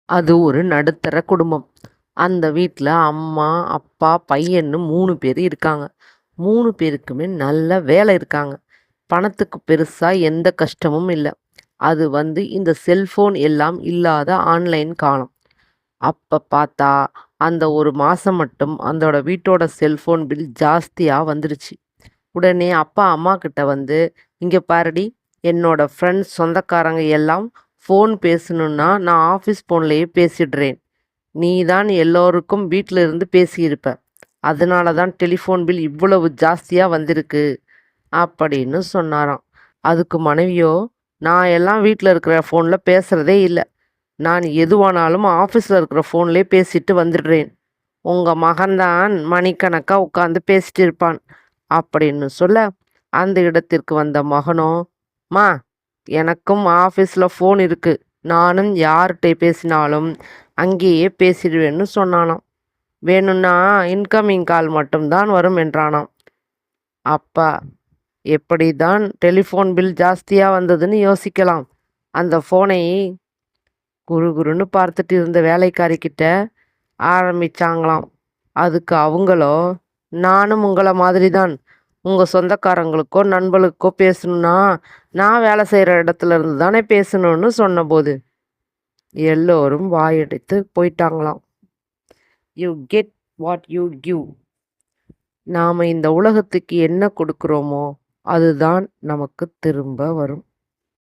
அது ஒரு நடுத்தர குடும்பம். அந்த வீட்ல அம்மா, அப்பா, பையன்னு 3 பேரு இருக்காங்க. 3 பேருக்குமே நல்ல வேலை இருக்காங்க. பணத்துக்கு பெருசா எந்த கஷ்டமும் இல்ல. அது இந்த செல்ஃபோன் எல்லாம் இல்லாத ஆன்லைன் காலம். அப்ப பார்த்தா, அந்த ஒரு மாசம் மட்டும் அந்தோட வீட்டோட செல்ஃபோன் பில் ஜாஸ்தியா வந்துருச்சு. உடனே அப்பா அம்மா கிட்ட "இங்க பாருடி, என்னோட ஃப்ரெண்ட்ஸ் சொந்தக்காரங்க எல்லாம் ஃபோன் பேசணும்னா நான் ஆஃபீஸ் ஃபோன்லயே பேசிடுறேன். நீ தான் எல்லோருக்கும் வீட்ல இருந்து பேசியிருப்ப. அதனால தான் டெலிஃபோன் பில் இவ்வளவு ஜாஸ்தியா வந்திருக்கு" அப்படின்னு சொன்னாராம். அதுக்கு மனைவியோ, "நான் எல்லாம் வீட்ல இருக்கிற ஃபோன்ல பேசுறதே இல்ல. நான் எதுவானாலும் ஆஃபீஸ்ல இருக்கிற ஃபோன்லயே பேசிட்டு வந்துடுறேன். உங்க மகன் தான் மணிக்கணக்கா உட்காந்து பேசிட்டு இருப்பான்" அப்படின்னு சொல்ல, அந்த இடத்திற்கு வந்த மகனோ, "ம்மா, எனக்கும் ஆஃபீஸ்ல ஃபோன் இருக்கு. நானும் யார்ட்ட பேசினாலும் அங்கேயே பேசிடுவேன்னு" சொன்னானாம். "வேணும்னா இன்கமிங் கால் மட்டும் தான் வரும்" என்றானாம். அப்பா எப்படிதான் டெலிஃபோன் பில் ஜாஸ்தியா வந்ததுன்னு யோசிக்கலாம். அந்த ஃபோனை குறுகுறுன்னு பார்த்துட்டு இருந்த வேலைக்காரி கிட்ட ஆரம்பிச்சாங்களாம். அதுக்கு அவங்களோ, "நானும் உங்கள மாதிரி தான். உங்க சொந்தக்காரங்களுக்கோ, நண்பர்களுக்கோ பேசணும்னா, நான் வேலை செய்ற இடத்துல இருந்து தானே பேசணும்னு" சொன்னபோது, எல்லோரும் வாயடைத்து போயிட்டாங்களாம். You get what you give. நாம இந்த உலகத்துக்கு என்ன கொடுக்கிறோமோ, அதுதான் நமக்கு திரும்ப வரும்.